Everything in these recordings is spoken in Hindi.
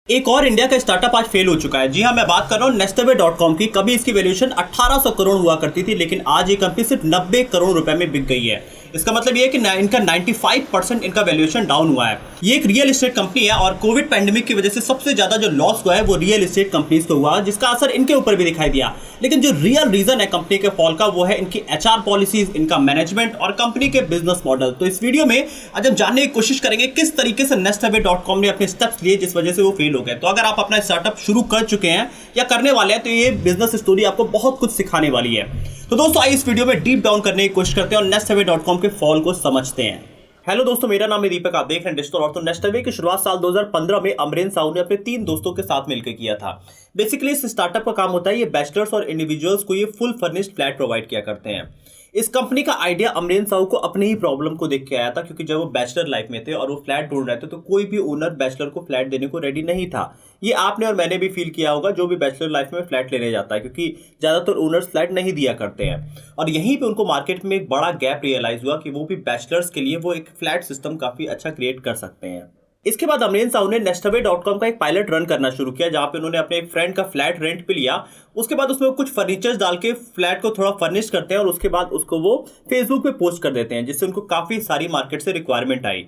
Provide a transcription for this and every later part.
एक और इंडिया का स्टार्टअप आज फेल हो चुका है। जी हाँ, मैं बात कर रहा हूँ nestaway.com की। कभी इसकी वैल्यूएशन 1800 करोड़ हुआ करती थी, लेकिन आज ये कंपनी सिर्फ 90 करोड़ रुपए में बिक गई है। इसका मतलब ये है कि इनका 95% इनका वैल्यूएशन डाउन हुआ है। ये एक रियल एस्टेट कंपनी है और कोविड पैंडेमिक की वजह से सबसे ज्यादा जो लॉस हुआ है वो रियल एस्टेट कंपनीज को हुआ, जिसका असर इनके ऊपर भी दिखाई दिया। लेकिन जो रियल रीजन है कंपनी के फॉल का वो है इनकी एचआर पॉलिसीज, इनका मैनेजमेंट और कंपनी के बिजनेस मॉडल। तो इस वीडियो में आज हम जानने की कोशिश करेंगे किस तरीके से nestaway.com ने अपने स्टेप्स लिए जिस वजह से वो फेल हो गए। तो अगर आप अपना स्टार्टअप शुरू कर चुके हैं या करने वाले हैं तो ये बिजनेस स्टोरी आपको बहुत कुछ सिखाने वाली है। तो दोस्तों आइए इस वीडियो में डीप डाउन करने की कोशिश करते हैं और nestaway.com के फॉल को समझते हैं। हेलो दोस्तों, मेरा नाम है दीपक, आप देख रहे हैं डिजिटल और। तो nestaway की शुरुआत साल 2015 में अमरेन साहू ने अपने 3 दोस्तों के साथ मिलकर किया था। बेसिकली इस स्टार्टअप का काम होता है, ये बैचलर्स और इंडिविजुअल्स को ये फुल फर्निश्ड फ्लैट प्रोवाइड किया करते हैं। इस कंपनी का आइडिया अमरेन साहू को अपने ही प्रॉब्लम को देख के आया था, क्योंकि जब वो बैचलर लाइफ में थे और वो फ्लैट ढूंढ रहे थे तो कोई भी ओनर बैचलर को फ्लैट देने को रेडी नहीं था। ये आपने और मैंने भी फील किया होगा जो भी बैचलर लाइफ में फ्लैट लेने जाता है, क्योंकि ज्यादातर ओनर्स फ्लैट नहीं दिया करते हैं। और यहीं पे उनको मार्केट में एक बड़ा गैप रियलाइज हुआ कि वो भी बैचलर्स के लिए वो एक फ्लैट सिस्टम काफी अच्छा क्रिएट कर सकते हैं। इसके बाद अमरेन साहू ने nestaway.com का एक पायलट रन करना शुरू किया, जहां पे उन्होंने अपने एक फ्रेंड का फ्लैट रेंट पे लिया। उसके बाद उसमें कुछ फर्नीचर्स डाल के फ्लैट को थोड़ा फर्निश करते हैं और उसके बाद उसको वो फेसबुक पे पोस्ट कर देते हैं, जिससे उनको काफी सारी मार्केट से रिक्वायरमेंट आई।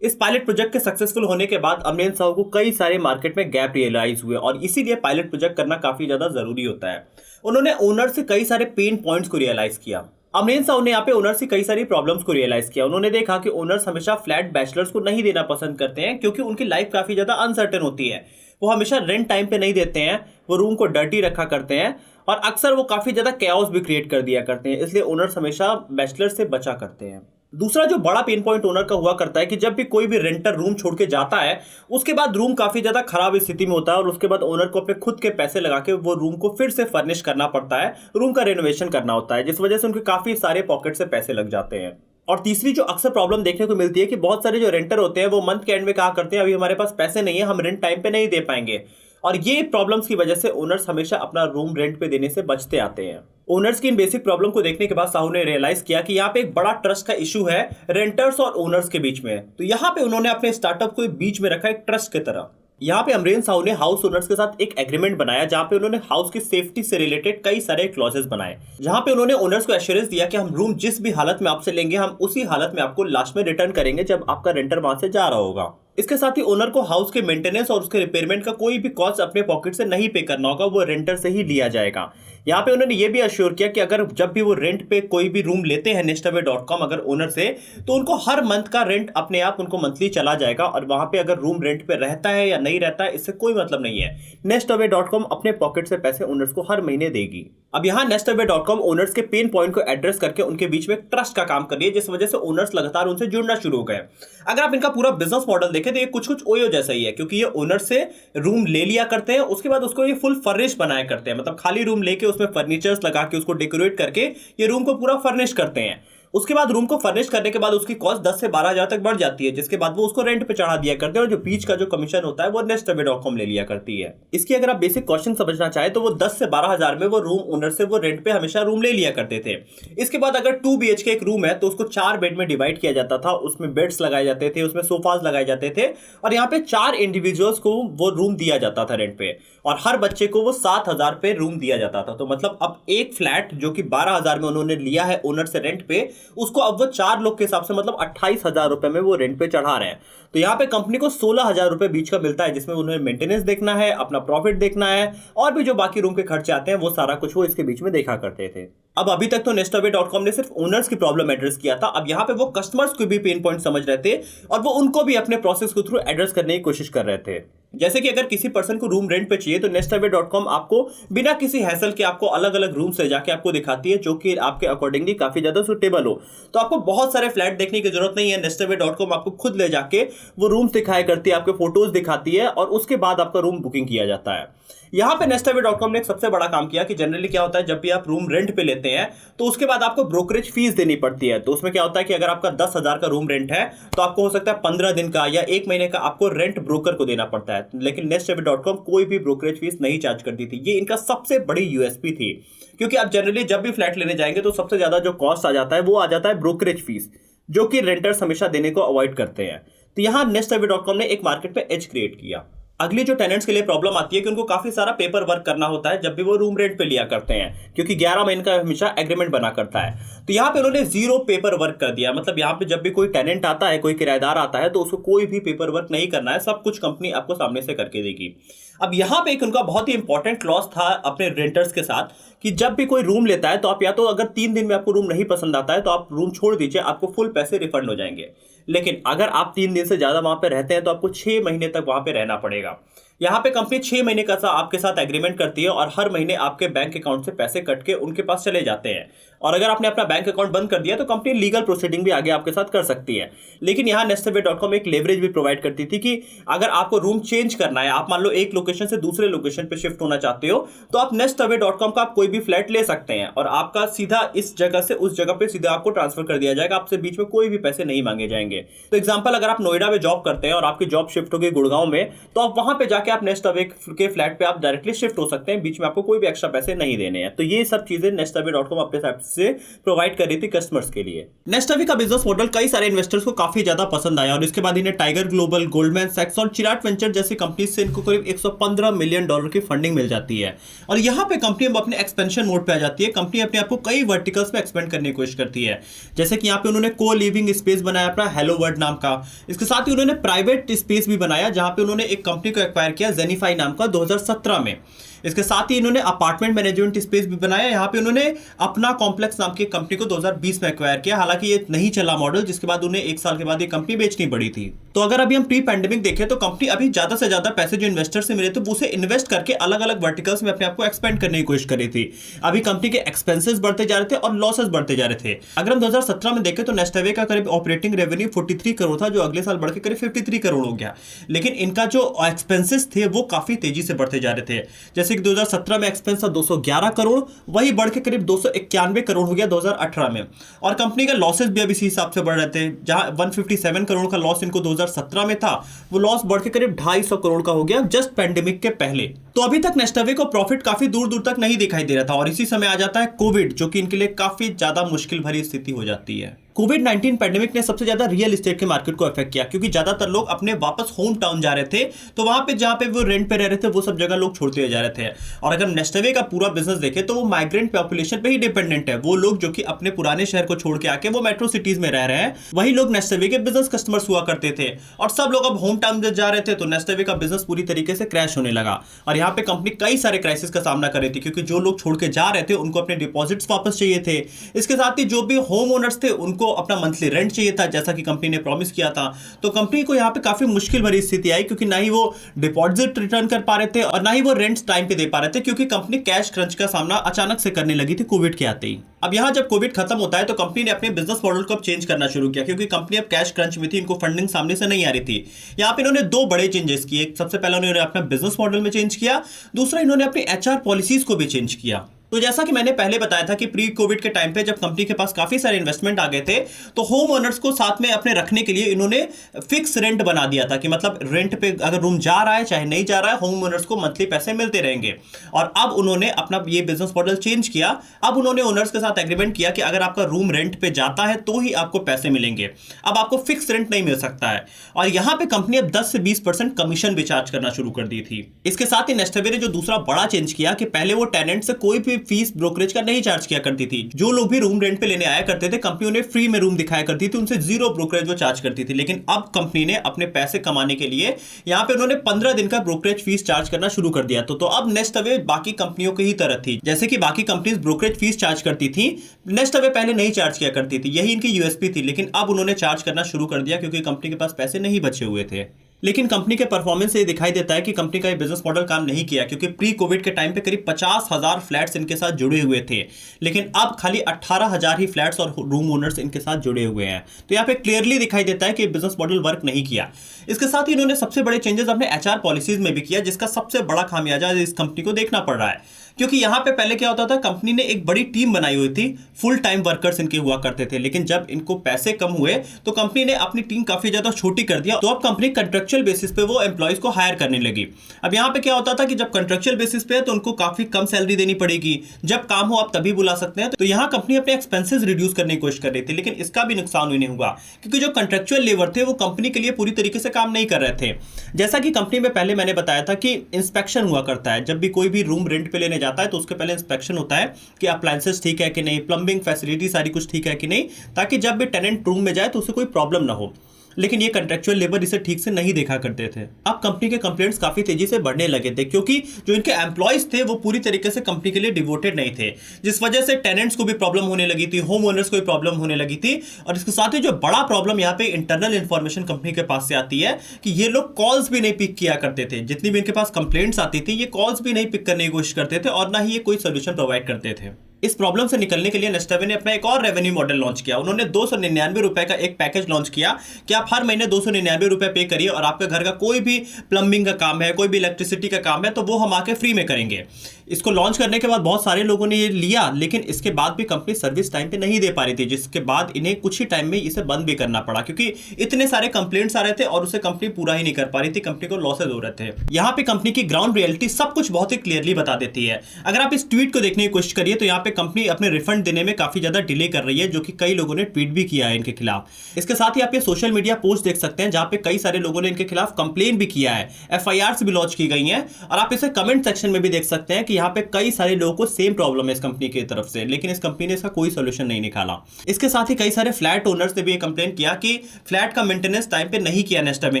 इस पायलट प्रोजेक्ट के सक्सेसफुल होने के बाद अमरेन साहू को कई सारे मार्केट में गैप रियलाइज हुए और इसीलिए पायलट प्रोजेक्ट करना काफी ज्यादा जरूरी होता है। उन्होंने ओनर से कई सारे पेन पॉइंट्स को रियलाइज किया। अमरेन साहू ने यहाँ पे ओनर्स की कई सारी प्रॉब्लम्स को रियलाइज किया। उन्होंने देखा कि ओनर्स हमेशा फ्लैट बैचलर्स को नहीं देना पसंद करते हैं, क्योंकि उनकी लाइफ काफी ज्यादा अनसर्टेन होती है। वो हमेशा रेंट टाइम पे नहीं देते हैं, वो रूम को डर्टी रखा करते हैं और अक्सर वो काफी ज्यादा कैओस भी क्रिएट कर दिया करते हैं। इसलिए ओनर्स हमेशा बैचलर्स से बचा करते हैं। दूसरा जो बड़ा पेन पॉइंट ओनर का हुआ करता है कि जब भी कोई भी रेंटर रूम छोड़ के जाता है, उसके बाद रूम काफी ज्यादा खराब स्थिति में होता है और उसके बाद ओनर को अपने खुद के पैसे लगा के वो रूम को फिर से फर्निश करना पड़ता है, रूम का रेनोवेशन करना होता है, जिस वजह से उनके काफी सारे पॉकेट से पैसे लग जाते हैं। और तीसरी जो अक्सर प्रॉब्लम देखने को मिलती है कि बहुत सारे जो रेंटर होते हैं वो मंथ के एंड में कहा करते हैं अभी हमारे पास पैसे नहीं है, हम रेंट टाइम पे नहीं दे पाएंगे। और ये प्रॉब्लम्स की वजह से ओनर्स हमेशा अपना रूम रेंट पे देने से बचते आते हैं। ओनर्स की इन बेसिक प्रॉब्लम को देखने के बाद साहू ने रियलाइज किया कि यहाँ पे एक बड़ा ट्रस्ट का इशू है रेंटर्स और ओनर्स के बीच में। तो यहाँ पे उन्होंने अपने स्टार्टअप को बीच में रखा एक ट्रस्ट की तरह। यहाँ पे अमरेन साहू ने हाउस ओनर्स के साथ एक एग्रीमेंट बनाया, जहाँ पे उन्होंने हाउस की सेफ्टी से रिलेटेड कई सारे क्लॉजेस बनाए, जहाँ पे उन्होंने ओनर्स को एश्योरेंस दिया कि हम रूम जिस भी हालत में आपसे लेंगे हम उसी हालत में आपको लास्ट में रिटर्न करेंगे जब आपका रेंटर वहां से जा रहा होगा। इसके साथ ही ओनर को हाउस के मेंटेनेंस और उसके रिपेयरमेंट का कोई भी कॉस्ट अपने पॉकेट से नहीं पे करना होगा, वो रेंटर से ही लिया जाएगा। यहाँ पे उन्होंने ये भी अश्योर किया कि अगर जब भी वो रेंट पे कोई भी रूम लेते हैं nestaway.com अगर ओनर से, तो उनको हर मंथ का रेंट अपने आप उनको मंथली चला जाएगा और वहां पे अगर रूम रेंट पे रहता है या नहीं रहता है इससे कोई मतलब नहीं है। nestaway.com अपने पॉकेट से पैसे ओनर्स को हर महीने देगी। अब यहाँ nestaway.com ओनर्स के पेन पॉइंट को एड्रेस करके उनके बीच में ट्रस्ट का काम कर रही है, जिस वजह से ओनर्स लगातार उनसे जुड़ना शुरू हो गए। अगर आप इनका पूरा बिजनेस मॉडल देखें तो ये कुछ ओयो जैसा ही है, क्योंकि ये ओनर से रूम ले लिया करते हैं, उसके बाद उसको ये फुल फर्निश बनाया करते हैं, मतलब खाली रूम लेके उसमें फर्नीचर्स लगा के उसको डेकोरेट करके ये रूम को पूरा फर्निश करते हैं। उसके बाद रूम को फर्निश करने के बाद उसकी कॉस्ट 10 से 12 हजार तक बढ़ जाती है, जिसके बाद वो उसको रेंट पे चढ़ा दिया करते हैं और जो बीच का जो कमीशन होता है वो nestaway.com ले लिया करती है। इसकी अगर आप बेसिक क्वेश्चन समझना चाहे तो वो 10 से 12 हजार में वो रूम ओनर से वो रेंट पे हमेशा रूम ले लिया करते थे। इसके बाद अगर 2 BHK एक रूम है तो उसको 4 बेड में डिवाइड किया जाता था, उसमें बेड्स लगाए जाते थे, उसमें सोफाज लगाए जाते थे और यहाँ पे 4 इंडिविजुअल्स को वो रूम दिया जाता था रेंट पे और हर बच्चे को वो 7,000 पे रूम दिया जाता था। तो मतलब अब एक फ्लैट जो कि 12,000 में उन्होंने लिया है ओनर से रेंट पे, उसको अब वो 4 लोग के हिसाब से मतलब 28,000 रुपए में वो रेंट पे चढ़ा रहे हैं। तो यहाँ पे कंपनी को 16,000 रुपए बीच का मिलता है, जिसमें उन्हें मेंटेनेंस देखना है, अपना प्रॉफिट देखना है और भी जो बाकी रूम के खर्चे आते हैं वो सारा कुछ वो इसके बीच में देखा करते थे। अब अभी तक तो nestaway.com ने सिर्फ ओनर्स की प्रॉब्लम एड्रेस किया था, अब यहाँ पे वो कस्टमर्स को भी पेन पॉइंट समझ रहे थे और वो उनको भी अपने प्रोसेस के थ्रू एड्रेस करने की कोशिश कर रहे थे। जैसे कि अगर किसी पर्सन को रूम रेंट पे चाहिए तो nestaway.com आपको बिना किसी हैसल के आपको अलग अलग रूम से जाके आपको दिखाती है जो कि आपके अकॉर्डिंगली काफी ज्यादा सुटेबल हो। तो आपको बहुत सारे फ्लैट देखने की जरूरत नहीं है, nestaway.com आपको खुद ले जाके वो रूम दिखाया करती है, आपके फोटोज दिखाती है और उसके बाद आपका रूम बुकिंग किया जाता है। यहाँ पे nestaway.com ने एक सबसे बड़ा काम किया कि जनरली क्या होता है जब भी आप रूम रेंट पे लेते हैं तो उसके बाद आपको ब्रोकरेज फीस देनी पड़ती है। तो उसमें क्या होता है कि अगर आपका 10,000 का रूम रेंट है तो आपको हो सकता है 15 दिन का या 1 महीने का आपको रेंट ब्रोकर को देना पड़ता है, लेकिन nestaway.com कोई भी ब्रोकरेज फीस नहीं चार्ज करती थी। ये इनका सबसे बड़ी यूएसपी थी, क्योंकि आप जनरली जब भी फ्लैट लेने जाएंगे तो सबसे ज्यादा जो कॉस्ट आ जाता है वो आ जाता है ब्रोकरेज फीस, जो कि रेंटर्स हमेशा देने को अवॉइड करते हैं। तो यहाँ nestaway.com ने एक मार्केट में एज क्रिएट किया। अगली जो टेनेंट्स के लिए प्रॉब्लम आती है कि उनको काफी सारा पेपर वर्क करना होता है जब भी वो रूम रेंट पे लिया करते हैं, क्योंकि 11 महीने का हमेशा एग्रीमेंट बना करता है। तो यहाँ पे उन्होंने जीरो पेपर वर्क कर दिया। मतलब यहाँ पे जब भी कोई टेनेंट आता है, कोई किराएदार आता है, तो उसको कोई भी पेपर वर्क नहीं करना है, सब कुछ कंपनी आपको सामने से करके देगी। अब यहाँ पे एक उनका बहुत ही इंपॉर्टेंट क्लॉज था अपने रेंटर्स के साथ कि जब भी कोई रूम लेता है तो आप या तो अगर 3 दिन में आपको रूम नहीं पसंद आता है तो आप रूम छोड़ दीजिए, आपको फुल पैसे रिफंड हो जाएंगे। लेकिन अगर आप 3 दिन से ज्यादा वहां पे रहते हैं तो आपको 6 महीने तक वहां पे रहना पड़ेगा। यहाँ पे कंपनी 6 महीने का आपके साथ एग्रीमेंट करती है और हर महीने आपके बैंक अकाउंट से पैसे कट के उनके पास चले जाते हैं। और अगर आपने अपना बैंक अकाउंट बंद कर दिया तो कंपनी लीगल प्रोसीडिंग भी आगे आपके साथ कर सकती है। लेकिन यहाँ nestaway.com एक लेवरेज भी प्रोवाइड करती थी कि अगर आपको रूम चेंज करना है, आप मान लो एक लोकेशन से दूसरे लोकेशन पे शिफ्ट होना चाहते हो, तो आप nestaway.com का आप कोई भी फ्लैट ले सकते हैं और आपका सीधा इस जगह से उस जगह पे सीधा आपको ट्रांसफर कर दिया जाएगा, आपसे बीच में कोई भी पैसे नहीं मांगे जाएंगे। तो एग्जाम्पल, अगर आप नोएडा में जॉब करते हैं और आपकी जॉब शिफ्ट होगी गुड़गांव में, तो आप वहां पे जाके आप nestaway के फ्लैट पे आप डायरेक्टली शिफ्ट हो सकते हैं, बीच में आपको कोई भी एक्स्ट्रा पैसे नहीं देने हैं। तो ये सब चीजें nestaway.com अपने साइड से प्रोवाइड कर रही थी कस्टमर्स के लिए। nestaway का बिजनेस मॉडल कई सारे इन्वेस्टर्स को काफी ज्यादा पसंद आया और इसके बाद इन्हें टाइगर ग्लोबल, गोल्डमैन सैक्स और चिराट वेंचर जैसी कंपनी से इनको करीब $115 मिलियन की फंडिंग मिल जाती है। और यहाँ पे कंपनी अब अपने एक्सपेंशन मोड पे आ जाती है। कंपनी अपने आप को कई वर्टिकल्स में एक्सपेंड करने की कोशिश करती है, जैसे कि यहाँ पे उन्होंने को लिविंग स्पेस बनाया अपना हेलो वर्ड नाम का। इसके साथ ही उन्होंने प्राइवेट स्पेस भी बनाया, जहां पे उन्होंने एक कंपनी को एक्वायर किया जेनिफाई नाम का 2017 में। इसके साथ ही इन्होंने अपार्टमेंट मैनेजमेंट स्पेस भी बनाया। यहाँ पे उन्होंने अपना कॉम्प्लेक्स नाम की कंपनी को 2020 में एक्वायर किया। हालांकि ये नहीं चला मॉडल, जिसके बाद उन्हें 1 साल के बाद ये कंपनी बेचनी पड़ी थी। तो अगर अभी हम प्री पैंडेमिक देखें तो कंपनी अभी ज्यादा से ज्यादा पैसे जो इन्वेस्टर से मिले थे वो उसे इन्वेस्ट करके अलग अलग वर्टिकल्स में अपने आप को एक्सपेंड करने की कोशिश कर रही थी। अभी कंपनी के एक्सपेंसेस बढ़ते जा रहे थे और लॉसेस बढ़ते जा रहे थे। अगर हम 2017 में देखें तो nestaway का करीब ऑपरेटिंग रेवेन्यू 43 करोड़ था, जो अगले साल बढ़ के करीब 53 करोड़ हो गया। लेकिन इनका जो एक्सपेंसेस थे वो काफी तेजी से बढ़ते जा रहे थे। जैसे कि 2017 में एक्सपेंस था 211 करोड़, वही बढ़ के करीब 291 करोड़ हो गया 2018 में। और कंपनी का लॉसेस भी अभी इसी हिसाब से बढ़ रहे थे। जहां 157 करोड़ का लॉस इनको 2017 में था, वो लॉस बढ़ के करीब 250 करोड़ का हो गया जस्ट पैंडेमिक के पहले। तो अभी तक nestaway को प्रॉफिट काफी दूर दूर तक नहीं दिखाई दे रहा था और इसी समय आ जाता है कोविड, जो कि इनके लिए काफी ज्यादा मुश्किल भरी स्थिति हो जाती है। कोविड-19 पैंडेमिक ने सबसे ज्यादा रियल एस्टेट के मार्केट को अफेक्ट किया, क्योंकि ज्यादातर लोग अपने वापस होम टाउन जा रहे थे, तो वहां पे जहां पे वो रेंट पे रह रहे थे वो सब जगह लोग छोड़ते जा रहे थे। और अगर nestaway का पूरा बिजनेस देखें तो वो माइग्रेंट पॉपुलेशन पे ही डिपेंडेंट है। वो लोग जो कि अपने पुराने शहर को छोड़ के आके वो मेट्रो सिटीज में रह रहे हैं, वही लोग nestaway के बिजनेस कस्टमर्स हुआ करते थे। और सब लोग अब होम टाउन जा रहे थे, तो nestaway का बिजनेस पूरी तरीके से क्रैश होने लगा। और यहाँ पे कंपनी कई सारे क्राइसिस का सामना कर रही थी, क्योंकि जो लोग छोड़ के जा रहे थे उनको अपने डिपॉजिट्स वापस चाहिए थे। इसके साथ ही जो भी होम ओनर्स थे उनको अपना मंथली रेंट चाहिए था, जैसा कि कंपनी ने प्रॉमिस किया था। तो कंपनी को यहाँ पे काफी मुश्किल भरी स्थिति आई, क्योंकि ना ही वो डिपॉजिट रिटर्न कर पा रहे थे और ना ही वो रेंट टाइम पे दे पा रहे थे, क्योंकि कंपनी कैश क्रंच का सामना अचानक से करने लगी थी कोविड के आते ही। अब यहाँ जब कोविड खत्म होता है तो कंपनी ने अपने बिजनेस मॉडल को अब चेंज करना शुरू किया, क्योंकि कंपनी अब कैश क्रंच में थी, इनको फंडिंग सामने से नहीं आ रही थी। यहाँ पे इन्होंने 2 बड़े चेंजेस किए। सबसे पहले उन्होंने अपना बिजनेस मॉडल में चेंज किया, दूसरा इन्होंने अपनी HR पॉलिसीज को भी चेंज किया। तो जैसा कि मैंने पहले बताया था कि प्री कोविड के टाइम पे जब कंपनी के पास काफी सारे इन्वेस्टमेंट आ गए थे, तो होम ओनर्स को साथ में अपने रखने के लिए इन्होंने फिक्स रेंट बना दिया था कि मतलब रेंट पे अगर रूम जा रहा है चाहे नहीं जा रहा है, होम ओनर्स को मंथली पैसे मिलते रहेंगे। और अब उन्होंने अपना ये बिजनेस मॉडल चेंज किया। अब उन्होंने ओनर्स के साथ एग्रीमेंट किया कि अगर आपका रूम रेंट पे जाता है तो ही आपको पैसे मिलेंगे, अब आपको फिक्स रेंट नहीं मिल सकता है। और यहाँ पे कंपनी अब 10 से 20% कमीशन भी चार्ज करना शुरू कर दी थी। इसके साथ ही nestaway ने जो दूसरा बड़ा चेंज किया कि पहले वो टेनेंट से कोई भी फीस ब्रोकरेज नहीं चार्ज किया करती थी। जो लोग भी रूम रेंट पे लेने आया करते थे, कंपनी उन्हें फ्री में रूम दिखाया करती थी, उनसे 0 ब्रोकरेज वो चार्ज करती थी। लेकिन अब कंपनी ने अपने पैसे कमाने के लिए यहाँ पे उन्होंने 15 दिन का ब्रोकरेज फीस चार्ज करना शुरू कर दिया। तो अब nestaway बाकी कंपनियों की ही तरह थी। जैसे कि बाकी कंपनीज ब्रोकरेज फीस चार्ज करती थी, nestaway पहले नहीं चार्ज किया करती थी, यही इनकी यूएसपी थी। लेकिन अब उन्होंने चार्ज करना शुरू कर दिया, क्योंकि कंपनी के पास पैसे नहीं बचे हुए थे। लेकिन कंपनी के परफॉर्मेंस से ये दिखाई देता है कि कंपनी का ये बिजनेस मॉडल काम नहीं किया, क्योंकि प्री कोविड के टाइम पे करीब 50,000 फ्लैट्स इनके साथ जुड़े हुए थे, लेकिन अब खाली 18,000 ही फ्लैट्स और रूम ओनर्स इनके साथ जुड़े हुए हैं। तो यहाँ पे क्लियरली दिखाई देता है कि बिजनेस मॉडल वर्क नहीं किया। इसके साथ ही इन्होंने सबसे बड़े चेंजेस अपने HR पॉलिसीज में भी किया, जिसका सबसे बड़ा खामियाजा इस कंपनी को देखना पड़ रहा है, क्योंकि यहाँ पे पहले क्या होता था, कंपनी ने एक बड़ी टीम बनाई हुई थी, फुल टाइम वर्कर्स इनके हुआ करते थे, लेकिन जब इनको पैसे कम हुए तो कंपनी ने अपनी टीम काफी ज्यादा छोटी कर दिया। तो अब कंपनी कंट्रेक्चुअल बेसिस पे वो एम्प्लॉयज को हायर करने लगी। अब यहाँ पे क्या होता था कि जब कंट्रेक्चुअल बेसिस पे है तो उनको काफी कम सैलरी देनी पड़ेगी, जब काम हो आप तभी बुला सकते हैं। तो यहाँ कंपनी अपने एक्सपेंसेस रिड्यूस करने की कोशिश कर रही थी, लेकिन इसका भी नुकसान नहीं हुआ, क्योंकि जो कंट्रेक्चुअल लेबर थे वो कंपनी के लिए पूरी तरीके से काम नहीं कर रहे थे। जैसा कि कंपनी में पहले मैंने बताया था कि इंस्पेक्शन हुआ करता है, जब भी कोई भी रूम रेंट पे लेने जाता है तो उसके पहले इंस्पेक्शन होता है कि अप्लायंसेस ठीक है कि नहीं, प्लम्बिंग फैसिलिटी सारी कुछ ठीक है कि नहीं, ताकि जब भी टेनेंट रूम में जाए तो उसे कोई प्रॉब्लम ना हो। लेकिन ये कंट्रेक्चुअल लेबर इसे ठीक से नहीं देखा करते थे। अब कंपनी के कंप्लेंट्स काफी तेजी से बढ़ने लगे थे, क्योंकि जो इनके एम्प्लॉयज थे वो पूरी तरीके से कंपनी के लिए डिवोटेड नहीं थे, जिस वजह से टेनेंट्स को भी प्रॉब्लम होने लगी थी, होम ओनर्स को भी प्रॉब्लम होने लगी थी। और इसके साथ ही जो बड़ा प्रॉब्लम यहाँ पे इंटरनल इन्फॉर्मेशन कंपनी के पास से आती है कि ये लोग कॉल्स भी नहीं पिक किया करते थे। जितनी भी इनके पास कंप्लेंट्स आती थी ये कॉल्स भी नहीं पिक करने की कोशिश करते थे, और ना ही ये कोई सोल्यूशन प्रोवाइड करते थे। इस प्रॉब्लम से निकलने के लिए नेस्टवे ने अपना एक और रेवेन्यू मॉडल लॉन्च किया। उन्होंने 299 रुपए का एक पैकेज लॉन्च किया कि आप हर महीने 299 रुपए पे करिए और आपके घर का कोई भी प्लम्बिंग का काम है, कोई भी इलेक्ट्रिसिटी का काम है, तो वो हम आके फ्री में करेंगे। इसको लॉन्च करने के बाद बहुत सारे लोगों ने ये लिया, लेकिन इसके बाद भी कंपनी सर्विस टाइम पे नहीं दे पा रही थी, जिसके बाद इन्हें कुछ ही टाइम में इसे बंद भी करना पड़ा, क्योंकि इतने सारे कंप्लेंट्स आ रहे थे और उसे कंपनी पूरा ही नहीं कर पा रही थी, कंपनी को लॉसेज हो रहे थे। यहाँ पे कंपनी की ग्राउंड रियलिटी सब कुछ बहुत ही क्लियरली बता देती है। अगर आप इस ट्वीट को देखने की कोशिश करिए तो यहाँ पे कंपनी अपने रिफंड देने में काफी ज्यादा डिले कर रही है, जो कि कई लोगों ने ट्वीट भी किया है इनके खिलाफ। इसके साथ ही आप ये सोशल मीडिया पोस्ट देख सकते हैं जहां पे कई सारे लोगों ने इनके खिलाफ कंप्लेन भी किया है, FIRs भी लॉन्च की गई हैं, और आप इसे कमेंट सेक्शन में भी देख सकते हैं कि यहाँ पे कई सारे लोगों को सेम प्रॉब्लम है इस कंपनी की तरफ से, लेकिन इस कंपनी ने इसका कोई सोल्यूशन नहीं निकाला। इसके साथ ही कई सारे फ्लैट ओनर्स ने भी कंप्लेन किया कि फ्लैट का मेंटेनेंस टाइम पे नहीं किया नेस्टवे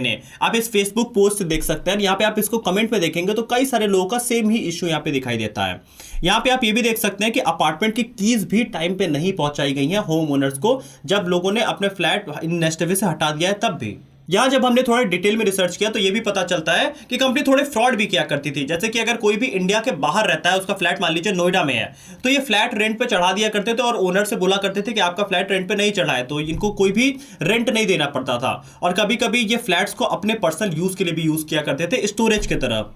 ने। आप इस फेसबुक पोस्ट से देख सकते हैं, यहाँ पे आप इसको कमेंट में देखेंगे तो कई सारे लोगों का सेम ही इश्यू यहाँ पे दिखाई देता है। यहाँ पे आप ये भी देख सकते हैं कि अपार्टमेंट की कीज भी टाइम पे नहीं पहुंचाई गई हैं होम ओनर्स को, जब लोगों ने अपने फ्लैट नेस्टवे से हटा दिया है तब भी। यहाँ जब हमने थोड़ा डिटेल में रिसर्च किया तो ये भी पता चलता है कि कंपनी थोड़े फ्रॉड भी किया करती थी। जैसे कि अगर कोई भी इंडिया के बाहर रहता है, उसका फ्लैट मान लीजिए नोएडा में है, तो ये फ्लैट रेंट पे चढ़ा दिया करते थे और ओनर से बोला करते थे कि आपका फ्लैट रेंट पे नहीं चढ़ा है, तो इनको कोई भी रेंट नहीं देना पड़ता था। और कभी कभी ये फ्लैट्स को अपने पर्सनल यूज के लिए भी यूज किया करते थे, स्टोरेज की तरह,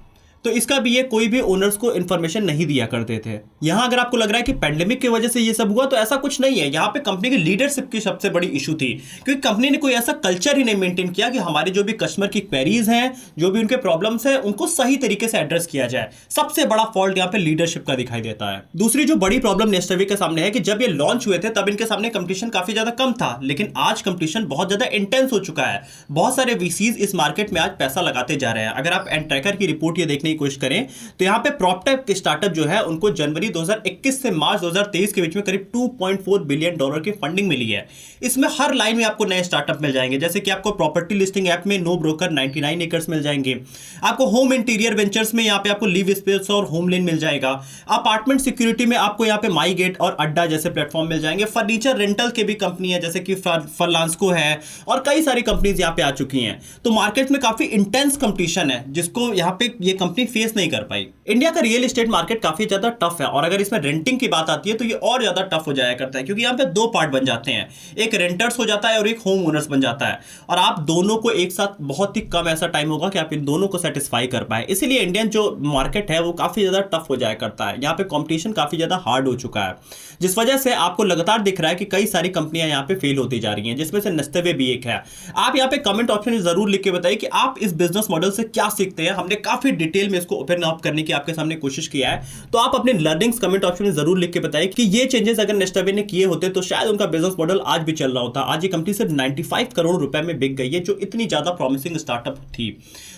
तो इसका भी ये कोई भी ओनर्स को इन्फॉर्मेशन नहीं दिया करते थे। यहाँ अगर आपको लग रहा है कि पैंडेमिक की वजह से ये सब हुआ, तो ऐसा कुछ नहीं है। यहाँ पे कंपनी की लीडरशिप की सबसे बड़ी इशू थी, क्योंकि कंपनी ने कोई ऐसा कल्चर ही नहीं मेंटेन किया कि हमारे जो भी कस्टमर की क्वेरीज हैं, जो भी उनके प्रॉब्लम्स हैं, उनको सही तरीके से एड्रेस किया जाए। सबसे बड़ा फॉल्ट यहाँ पे लीडरशिप का दिखाई देता है। दूसरी जो बड़ी प्रॉब्लम नेस्टवे के सामने है कि जब ये लॉन्च हुए थे तब इनके सामने कंपटीशन काफी ज्यादा कम था, लेकिन आज कंपटीशन बहुत ज्यादा इंटेंस हो चुका है। बहुत सारे VCs इस मार्केट में आज पैसा लगाते जा रहे हैं। अगर आप एनट्रैकर की रिपोर्ट ये देखने की कोशिश करें तो यहाँ पे प्रॉपटेक के स्टार्टअप जो है उनको जनवरी 2021 से मार्च 2023 के बीच में करीब $2.4 बिलियन की फंडिंग मिली है। इसमें हर लाइन में आपको नए स्टार्टअप मिल जाएंगे, जैसे कि आपको प्रॉपर्टी लिस्टिंग ऐप में नो ब्रोकर 99 एकर्स मिल जाएंगे, आपको होम इंटीरियर वेंचर्स में यहाँ पे आपको लिव स्पेस और होम लेन मिल जाएगा, अपार्टमेंट सिक्योरिटी में आपको यहाँ पे माई गेट और अड्डा जैसे प्लेटफॉर्म मिल जाएंगे, फर्नीचर रेंटल के भी कंपनी है जैसे कि फरलांस्को है, और कई सारी कंपनीज यहाँ पे आ चुकी हैं। तो मार्केट में काफी इंटेंस कंपटीशन है, जिसको यहाँ पे ये कंपनी फेस नहीं कर पाई। इंडिया का रियल एस्टेट मार्केट काफी ज्यादा टफ है, और अगर इसमें रेंटिंग की बात आती है तो ये और ज्यादा टफ हो जाया करता है, क्योंकि यहाँ पे दो पार्ट बन जाते हैं, एक रेंटर्स हो जाता है और एक होम ओनर्स बन जाता है, और आप दोनों को एक साथ बहुत ही कम ऐसा टाइम होगा कि आप इन दोनों को सेटिस्फाई कर पाए। इसीलिए इंडियन जो मार्केट है वो काफी ज्यादा टफ हो जाया करता है। यहाँ पे कॉम्पिटिशन काफी ज्यादा हार्ड हो चुका है, जिस वजह से आपको लगातार दिख रहा है कि कई सारी कंपनियां यहाँ पे फेल होती जा रही हैं, जिसमें से नेस्टवे भी एक है। आप यहाँ पे कमेंट ऑप्शन में जरूर लिख के बताइए कि आप इस बिजनेस मॉडल से क्या सीखते हैं। हमने काफी डिटेल में इसको ओपन अप करने की आपके सामने कोशिश किया है, तो आप अपने लर्निंग्स कमेंट ऑप्शन में जरूर लिख के बताइए कि ये चेंजेस अगर नेस्टवे ने किए होते तो शायद उनका बिजनेस मॉडल आज भी चल रहा होता। आज ये कंपनी सिर्फ 95 करोड़ रुपए में बिक गई है, जो इतनी ज्यादा प्रॉमिसिंग स्टार्टअप थी।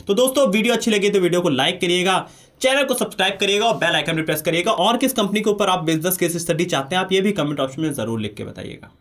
तो दोस्तों वीडियो अच्छी लगी तो वीडियो को लाइक करिएगा, चैनल को सब्सक्राइब करिएगा और बेल आइकन पे प्रेस करिएगा। और किस कंपनी के ऊपर आप बिजनेस केस स्टडी चाहते हैं आप ये भी कमेंट ऑप्शन में जरूर लिख के बताइएगा।